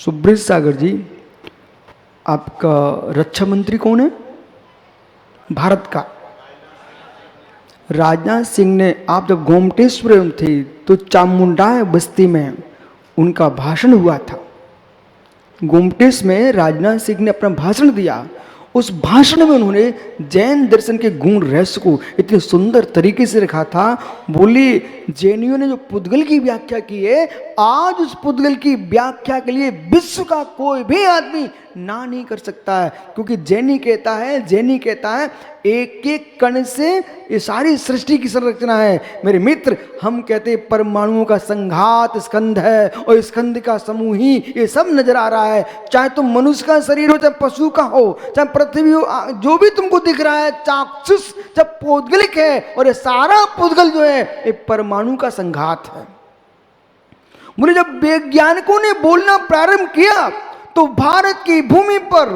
सुब्रत सागर जी, आपका रक्षा मंत्री कौन है भारत का? राजनाथ सिंह ने, आप जब गोमटेश्वर में थे तो चामुंडा बस्ती में उनका भाषण हुआ था। गोमटेश में राजनाथ सिंह ने अपना भाषण दिया। उस भाषण में उन्होंने जैन दर्शन के गुण रहस्य को इतने सुंदर तरीके से रखा था। बोले जैनियों ने जो पुद्गल की व्याख्या की है, आज उस पुद्गल की व्याख्या के लिए विश्व का कोई भी आदमी ना नहीं कर सकता है, क्योंकि जैनी कहता है एक एक कण से ये सारी सृष्टि की संरचना है। मेरे मित्र, हम कहते हैं परमाणुओं का संघात स्कंध है और स्कंध का समूह ही ये सब नजर आ रहा है। चाहे तुम मनुष्य का शरीर हो, चाहे पशु का हो, चाहे पृथ्वी हो, जो भी तुमको दिख रहा है चाक्षुष जब पौद्गलिक है, और ये सारा पौद्गल जो है ये परमाणु का संघात है। बोले जब वैज्ञानिकों ने बोलना प्रारंभ किया तो भारत की भूमि पर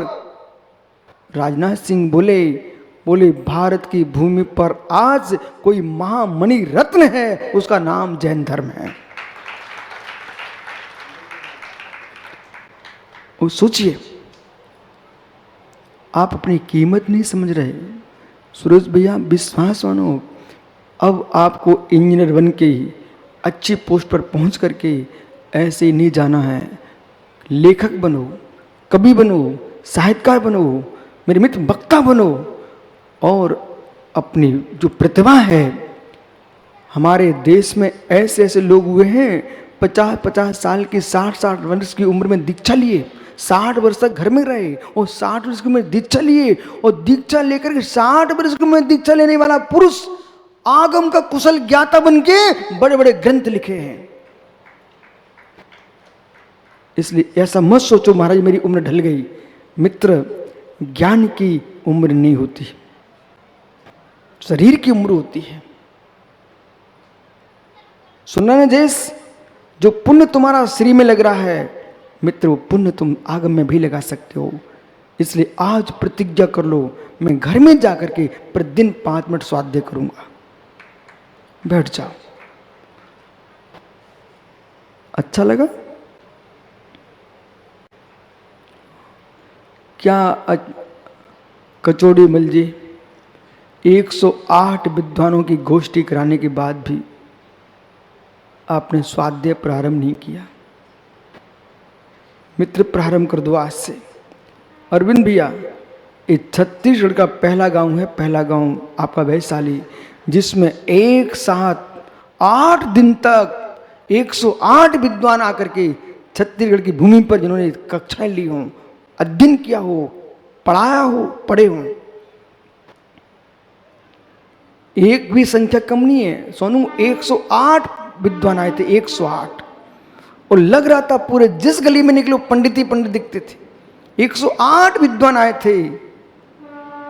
राजनाथ सिंह बोले भारत की भूमि पर आज कोई महामणि रत्न है, उसका नाम जैन धर्म है। और सोचिए, आप अपनी कीमत नहीं समझ रहे। सूरज भैया विश्वास मानो, अब आपको इंजीनियर बन के अच्छी पोस्ट पर पहुंच करके ऐसे ही नहीं जाना है। लेखक बनो, कवि बनो, साहित्यकार बनो, मेरे मित्र वक्ता बनो, और अपनी जो प्रतिभा है, हमारे देश में ऐसे ऐसे लोग हुए हैं 50-50 साल की 60-60 वर्ष की उम्र में दीक्षा लिए, 60 वर्ष तक घर में रहे और 60 वर्ष की उम्र में दीक्षा लिए, और दीक्षा लेकर के 60 वर्ष की उम्र में दीक्षा लेने वाला पुरुष आगम का कुशल ज्ञाता बन के बड़े बड़े ग्रंथ लिखे हैं। इसलिए ऐसा मत सोचो महाराज मेरी उम्र ढल गई। मित्र, ज्ञान की उम्र नहीं होती, शरीर की उम्र होती है। सुनना ना जैस, जो पुण्य तुम्हारा शरीर में लग रहा है मित्र, वो पुण्य तुम आगम में भी लगा सकते हो। इसलिए आज प्रतिज्ञा कर लो, मैं घर में जाकर के प्रतिदिन 5 मिनट स्वाध्याय करूंगा। बैठ जाओ। अच्छा लगा क्या? कचौड़ी मिल जी 108 विद्वानों की गोष्ठी कराने के बाद भी आपने स्वाध्याय प्रारंभ नहीं किया। मित्र, प्रारंभ कर दो आज से। अरविंद भैया, ये छत्तीसगढ़ का पहला गांव है, पहला गांव आपका वैशाली, जिसमें एक साथ 8 दिन तक 108 विद्वान आकर के छत्तीसगढ़ की भूमि पर जिन्होंने कक्षाएं ली हों, अध्ययन किया हो, पढ़ाया हो, पढ़े हों, एक भी संख्या कम नहीं है सोनू। 108 विद्वान आए थे, 108, और लग रहा था पूरे जिस गली में निकलो पंडित ही पंडित दिखते थे। 108 विद्वान आए थे,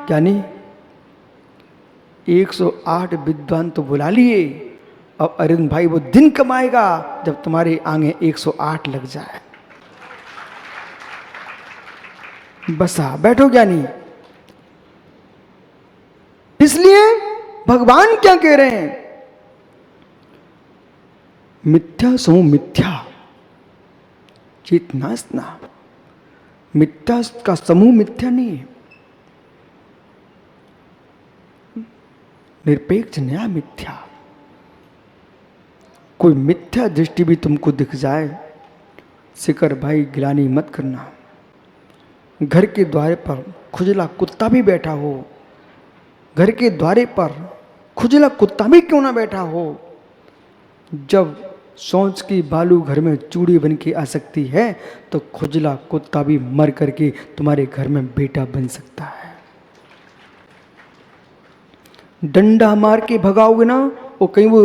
क्या नहीं? 108 विद्वान तो बुला लिए। अब अरविंद भाई वो दिन कब आएगा जब तुम्हारे आगे 108 लग जाए। बसा बैठो ज्ञानी। इसलिए भगवान क्या कह रहे हैं? मिथ्या समूह मिथ्या चेतनास्ना, मिथ्या का समूह मिथ्या नहीं है, निरपेक्ष न्याय मिथ्या। कोई मिथ्या दृष्टि भी तुमको दिख जाए, शिखर भाई गिलानी मत करना। घर के द्वारे पर खुजला कुत्ता भी बैठा हो, घर के द्वारे पर खुजला कुत्ता भी क्यों ना बैठा हो, जब सोच की बालू घर में चूड़ी बन के आ सकती है तो खुजला कुत्ता भी मर करके तुम्हारे घर में बेटा बन सकता है। डंडा मार के भगाओगे ना, और कहीं वो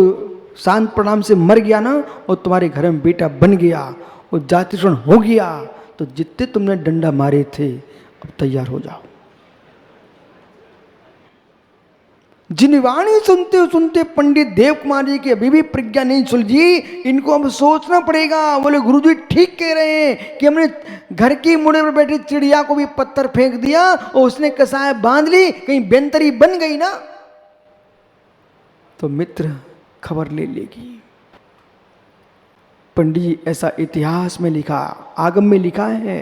शांत प्रणाम से मर गया ना, और तुम्हारे घर में बेटा बन गया और जाति शरण हो गया, तो जितने तुमने डंडा मारे थे अब तैयार हो जाओ। जिन वाणी सुनते सुनते पंडित देव कुमार जी की अभी भी प्रज्ञा नहीं सुलझी, इनको अब सोचना पड़ेगा। बोले गुरुजी ठीक कह रहे हैं कि हमने घर की मुड़े पर बैठी चिड़िया को भी पत्थर फेंक दिया और उसने कसाय बांध ली, कहीं बेंतरी बन गई ना तो मित्र खबर ले लेगी। पंडित जी, ऐसा इतिहास में लिखा, आगम में लिखा है,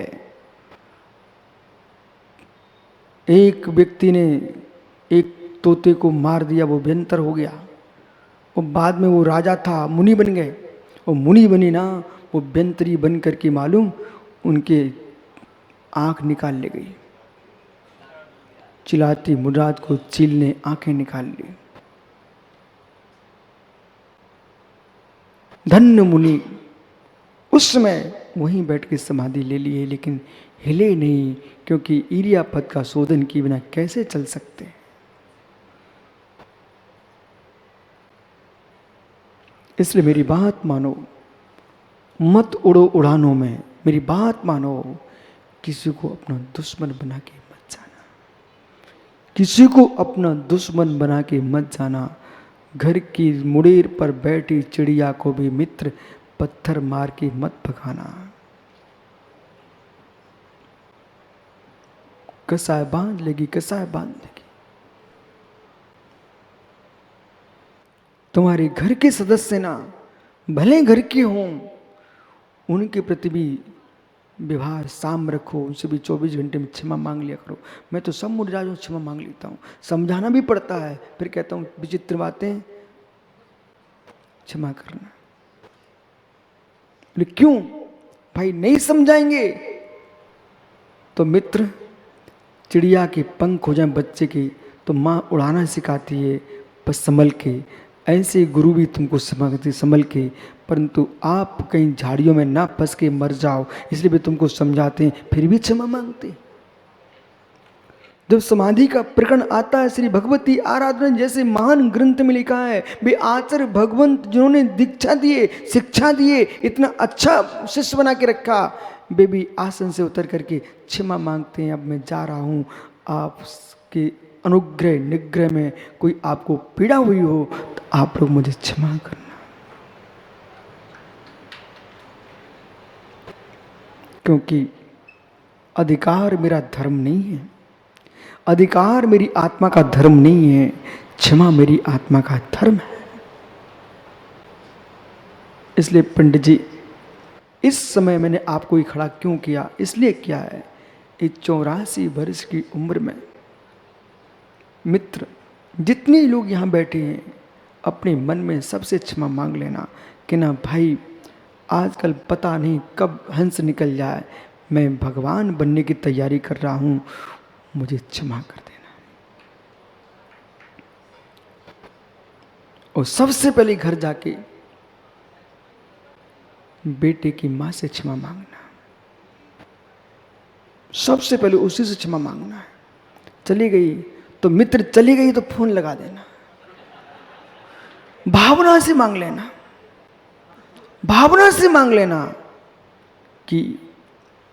एक व्यक्ति ने एक तोते को मार दिया, वो भयंकर हो गया, और बाद में वो राजा था, मुनि बन गए, और मुनि बनी ना, वो व्यंतरी बन करके मालूम उनके आंख निकाल ले गई, चिल्लाती मुराद को चील ने आंखें निकाल ली। धन्य मुनि उस समय वहीं बैठ के समाधि ले लिए, लेकिन हिले नहीं, क्योंकि इरियापद का शोधन किए बिना कैसे चल सकते। इसलिए मेरी बात मानो, मत उड़ो उड़ानों में, मेरी बात मानो, किसी को अपना दुश्मन बना के मत जाना, किसी को अपना दुश्मन बना के मत जाना। घर की मुड़ेर पर बैठी चिड़िया को भी मित्र पत्थर मार के मत भगाना। कसाय बांध लेगी, कसाय बांध लेगी। तुम्हारे घर के सदस्य ना भले घर के हों, उनके प्रति भी व्यवहार साम रखो, उनसे भी 24 घंटे में क्षमा मांग लिया करो। मैं तो सब मुर्जाओं क्षमा मांग लेता हूँ, समझाना भी पड़ता है, फिर कहता हूँ विचित्र बातें क्षमा करना। लेकिन क्यों भाई, नहीं समझाएंगे तो मित्र, चिड़िया के पंख हो जाए बच्चे के तो माँ उड़ाना सिखाती है, बस संभल के। ऐसे गुरु भी तुमको सिखाते संभल के, परंतु आप कहीं झाड़ियों में ना फंस के मर जाओ, इसलिए भी तुमको समझाते हैं, फिर भी क्षमा मांगते। जब समाधि का प्रकरण आता है, श्री भगवती आराधना जैसे महान ग्रंथ में लिखा है, वे आचार्य भगवंत जिन्होंने दीक्षा दिए, शिक्षा दिए, इतना अच्छा शिष्य बना के रखा, वे भी आसन से उतर करके क्षमा मांगते हैं, अब मैं जा रहा हूँ, आपके अनुग्रह निग्रह में कोई आपको पीड़ा हुई हो तो आप लोग मुझे क्षमा करना। क्योंकि अधिकार मेरा धर्म नहीं है, अधिकार मेरी आत्मा का धर्म नहीं है, क्षमा मेरी आत्मा का धर्म है। इसलिए पंडित जी, इस समय मैंने आपको ही खड़ा क्यों किया, इसलिए किया है, इस 84 वर्ष की उम्र में मित्र जितने लोग यहाँ बैठे हैं, अपने मन में सबसे क्षमा मांग लेना कि ना भाई, आजकल पता नहीं कब हंस निकल जाए, मैं भगवान बनने की तैयारी कर रहा हूँ, मुझे क्षमा कर देना। और सबसे पहले घर जाके बेटे की माँ से क्षमा मांगना, सबसे पहले उसी से क्षमा मांगना है। चली गई तो मित्र, चली गई तो फोन लगा देना, भावना से मांग लेना, भावना से मांग लेना कि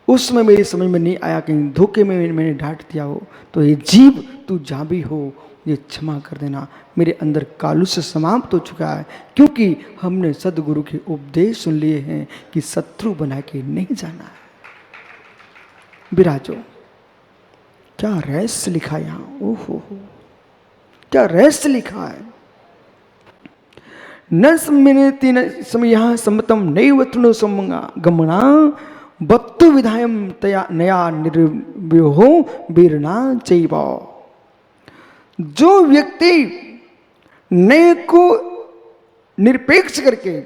उस समय मेरी समझ में नहीं आया, कहीं धोखे में मैंने डांट दिया हो, तो ये जीव तू जहाँ भी हो ये क्षमा कर देना, मेरे अंदर कालुष्य समाप्त हो चुका है, क्योंकि हमने सदगुरु के उपदेश सुन लिए हैं कि शत्रु बना के नहीं जाना है। विराजो, क्या रहस्य लिखा है यहाँ, ओहो क्या रहस्य लिखा है। न सम्मिनेति न समयः सम्मतम नैव तृणो गमना वक्तु विधायम तया नया निर्व्योहो वीरना चैव। जो व्यक्ति नए को निरपेक्ष करके,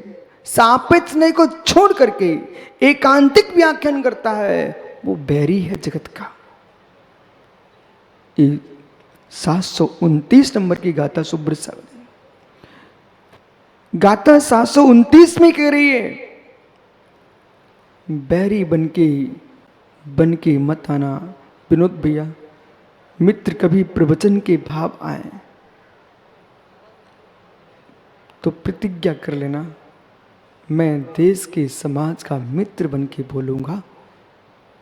सापेक्ष नए को छोड़ करके एकांतिक व्याख्यान करता है, वो बैरी है जगत का। 729 नंबर की गाथा सुब्रत सागर, गाथा 729 में कह रही है, बैरी बनके मत आना। विनोद भैया, मित्र कभी प्रवचन के भाव आए तो प्रतिज्ञा कर लेना, मैं देश के समाज का मित्र बन के बोलूँगा,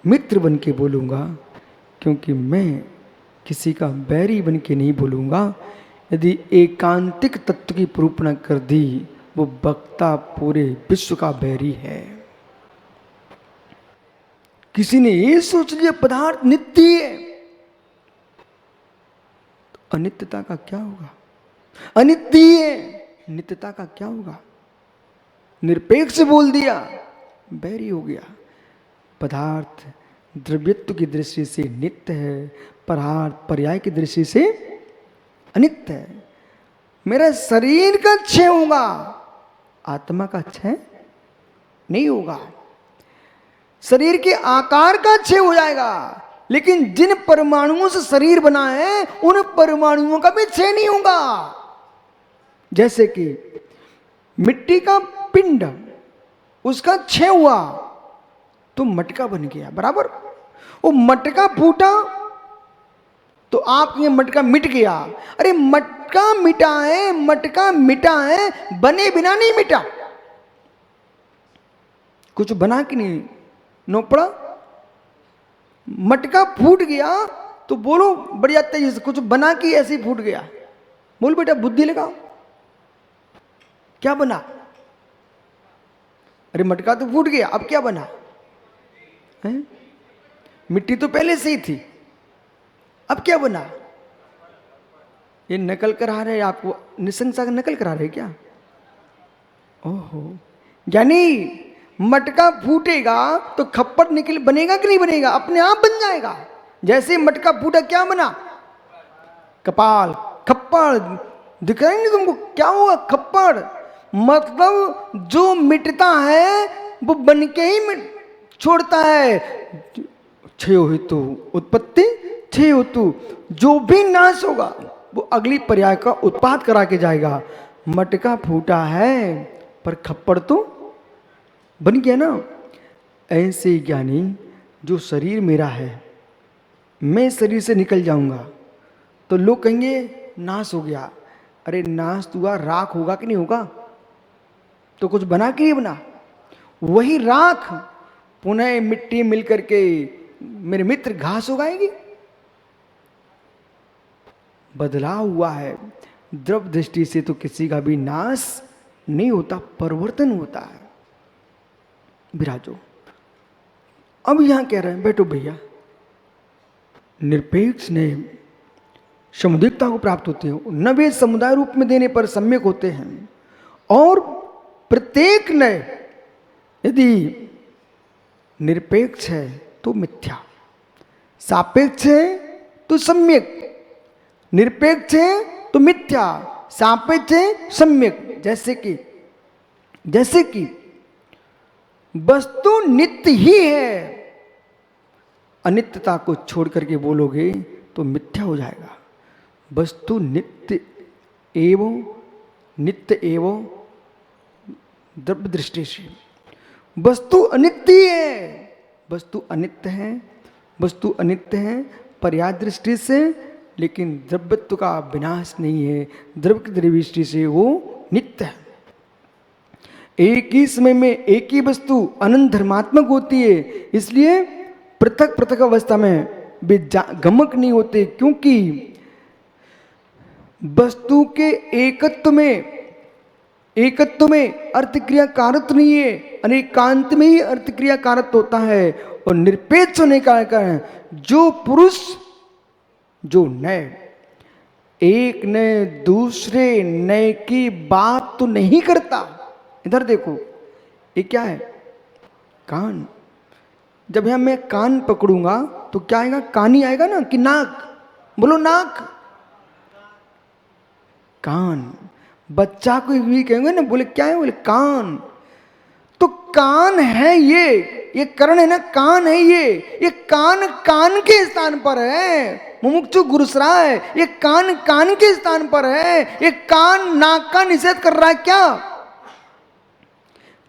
मित्र बन के बोलूँगा, क्योंकि मैं किसी का बैरी बन के नहीं बोलूँगा। यदि एकांतिक तत्व की निरूपणा कर दी, वो वक्ता पूरे विश्व का बैरी है। किसी ने ये सोच लिया पदार्थ नित्य है, तो अनित्यता का क्या होगा? अनित्य है, नित्यता का क्या होगा? निरपेक्ष बोल दिया, बैरी हो गया। पदार्थ द्रव्यत्व की दृष्टि से नित्य है, पदार्थ पर्याय की दृष्टि से अनित्य है। मेरा शरीर का क्षय होगा, आत्मा का क्षय नहीं होगा। शरीर के आकार का क्षय हो जाएगा, लेकिन जिन परमाणुओं से शरीर बना है उन परमाणुओं का भी क्षय नहीं होगा। जैसे कि मिट्टी का पिंड, उसका क्षय हुआ तो मटका बन गया, बराबर। वो मटका फूटा तो आप ये मटका मिट गया। अरे मटका मिटा है, मटका मिटा है, बने बिना नहीं मिटा। कुछ बना कि नहीं नोपड़ा, मटका फूट गया तो बोलो बढ़िया तेजी से, कुछ बना कि ऐसे ही फूट गया। बोल बेटा बुद्धि लगाओ, क्या बना? अरे मटका तो फूट गया, अब क्या बना है? मिट्टी तो पहले से ही थी, अब क्या बना? ये नकल करा रहे आपको, निशंसा का नकल करा रहे क्या? ओहो, यानी मटका फूटेगा तो खप्पड़ निकल बनेगा कि नहीं बनेगा? अपने आप बन जाएगा। जैसे मटका फूटा क्या बना? कपाल, खप्पड़ दिख रहा है नहीं तुमको? क्या हुआ? खप्पड़। मतलब जो मिटता है वो बन के ही छोड़ता है। क्षय हेतु उत्पत्ति, क्षय हेतु जो भी नाश होगा वो अगली पर्याय का उत्पाद करा के जाएगा। मटका फूटा है पर खप्पड़ तो बन गया ना। ऐसे ज्ञानी जो शरीर मेरा है, मैं शरीर से निकल जाऊंगा तो लोग कहेंगे नाश हो गया। अरे नाश तो हुआ, राख होगा कि नहीं होगा? तो कुछ बना कि नहीं बना? वही राख पुनः मिट्टी मिल करके मेरे मित्र घास उगाएगी। बदलाव हुआ है। द्रव दृष्टि से तो किसी का भी नाश नहीं होता, परिवर्तन होता है। विराजो। अब यहां कह रहे हैं बैठो भैया, निरपेक्ष ने समुदायिकता को प्राप्त होते हैं, न वे समुदाय रूप में देने पर सम्यक होते हैं। और प्रत्येक नय यदि निरपेक्ष है तो मिथ्या, सापेक्ष है तो सम्यक, निरपेक्ष है तो मिथ्या, सापेक्ष है सम्यक। जैसे कि वस्तु नित्य ही है, अनित्यता को छोड़ करके बोलोगे तो मिथ्या हो जाएगा। वस्तु नित्य एवं द्रव्य दृष्टि से वस्तु अनित्य है, वस्तु अनित्य है पर्याय दृष्टि से, लेकिन द्रव्यत्व का विनाश नहीं है, द्रव्य की दृष्टि से वो नित्य है। एक ही समय में एक ही वस्तु अनंत धर्मात्मक होती है, इसलिए पृथक पृथक अवस्था में वे गमक नहीं होते, क्योंकि वस्तु के एकत्व में अर्थ क्रिया कारत्व नहीं है, अनेकांत में ही अर्थ क्रिया कारत्व होता है। और निरपेक्ष होने का कारण जो पुरुष, जो नय, एक नय दूसरे नय की बात तो नहीं करता। इधर देखो, ये क्या है? कान। जब यहां मैं कान पकड़ूंगा तो क्या आएगा? कान ही आएगा ना, कि नाक? बोलो नाक, कान। बच्चा को भी कहेंगे ना, बोले क्या है? बोले कान। तो कान है ये कर्ण है ना, कान है ये कान के स्थान पर है। मुमुक्षु गुरुसराय, ये कान के स्थान पर है। ये कान नाक का निषेध कर रहा है क्या?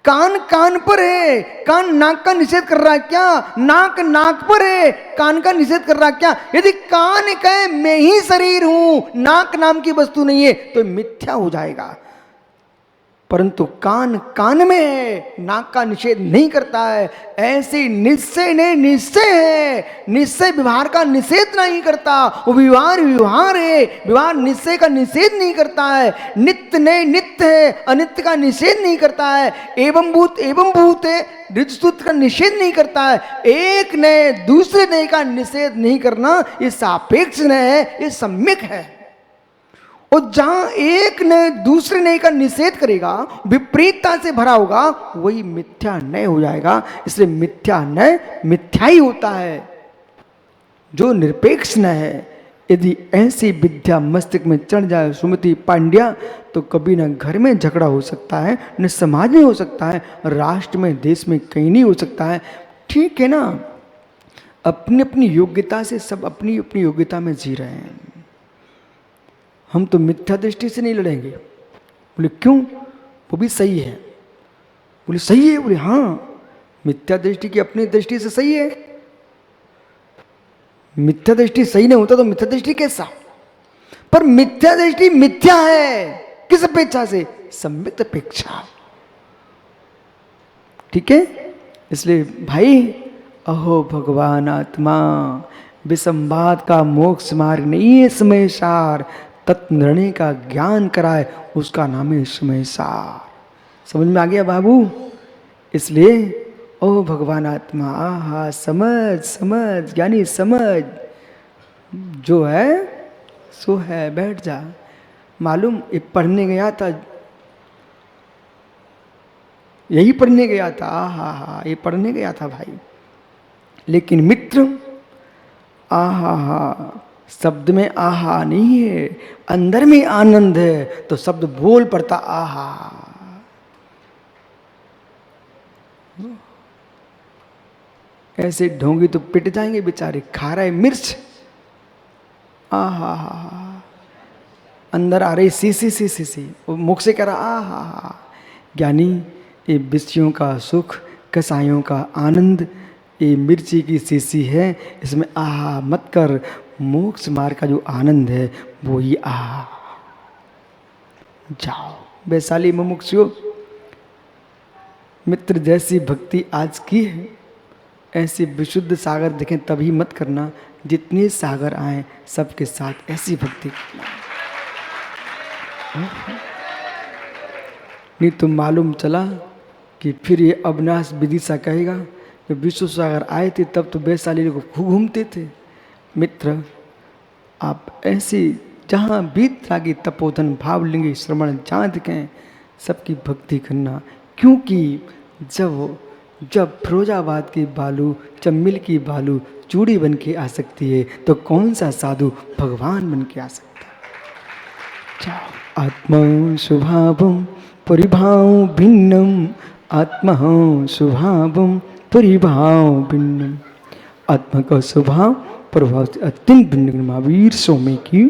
कान पर है, कान नाक का निषेध कर रहा है क्या? नाक पर है, कान का निषेध कर रहा है क्या? यदि कान कहे मैं ही शरीर हूं, नाक नाम की वस्तु नहीं है, तो मिथ्या हो जाएगा। परंतु कान में है, नाक का निषेध नहीं करता है। ऐसे निश्चय है, निश्चय व्यवहार का निषेध नहीं करता, वो व्यवहार है, व्यवहार निश्चय का निषेध नहीं करता है। नित्य है, अनित्य का निषेध नहीं करता है। एवं भूत है, ऋतुसूत्र का निषेध नहीं करता है। एक नए दूसरे नए का निषेध नहीं करना, ये सापेक्ष नए है, ये सम्यक है। और जहां एक ने दूसरे नए का निषेध करेगा, विपरीतता से भरा होगा, वही मिथ्या नय हो जाएगा। इसलिए मिथ्या नय मिथ्या ही होता है। जो निरपेक्ष न है, यदि ऐसी विद्या मस्तिष्क में चढ़ जाए सुमति पांड्या, तो कभी न घर में झगड़ा हो सकता है, न समाज में हो सकता है, राष्ट्र में, देश में कहीं नहीं हो सकता है। ठीक है ना, अपनी अपनी योग्यता से सब अपनी अपनी योग्यता में जी रहे हैं। हम तो मिथ्या दृष्टि से नहीं लड़ेंगे। बोले क्यों? वो भी सही है। बोले सही है? बोले हाँ, मिथ्या दृष्टि की अपनी दृष्टि से सही है। मिथ्या दृष्टि सही नहीं होता तो मिथ्या दृष्टि कैसा? पर मिथ्या दृष्टि मिथ्या है किस अपेक्षा से? सम्यक अपेक्षा। ठीक है, इसलिए भाई, अहो भगवान आत्मा विसंवाद का मोक्ष मार्ग नहीं है समयसार, तत्निर्णय का ज्ञान कराए उसका नाम है समयसार। समझ में आ गया बाबू? इसलिए ओ भगवान आत्मा, आहा समझ समझ यानी समझ, जो है सो है, बैठ जा। मालूम ये पढ़ने गया था, यही पढ़ने गया था, आहा हा, ये पढ़ने गया था भाई। लेकिन मित्र, आहा हा, शब्द में आहा नहीं है, अंदर में आनंद है, तो शब्द बोल पड़ता आहा। ऐसे ढोंगी तो पिट जाएंगे बेचारे, खा रहे मिर्च, आहा हा, अंदर आ रही सी सी सी सी सी, वो मुख से कह रहा आहा हा। ज्ञानी, ये विषयों का सुख, कसायों का आनंद, ये मिर्ची की सीसी है, इसमें आहा मत कर। मोक्ष मार्ग का जो आनंद है वो ही आहा। जाओ वैशाली मुमुक्षु, मित्र जैसी भक्ति आज की है, ऐसी विशुद्ध सागर दिखें तभी मत करना, जितने सागर आए सबके साथ ऐसी भक्ति करना। नहीं तो मालूम चला कि फिर ये अविनाश विदिशा कहेगा कि विश्व सागर आए थे तब तो वैशाली को खूब घूमते थे। मित्र, आप ऐसी जहाँ बीत रागी तपोधन भाव लिंगी श्रवण चाँद के सबकी भक्ति करना, क्योंकि जब फिरोजाबाद की बालू, चम्मिल की बालू चूड़ी बन के आ सकती है, तो कौन सा साधु भगवान बन के आ सकता है। आत्मा स्वभावम परिभाव भिन्नम, आत्मा स्वभावम परिभाव भिन्नम। आत्मा का स्वभाव प्रभाव से अत्यंत भिन्न महावीर स्वामी की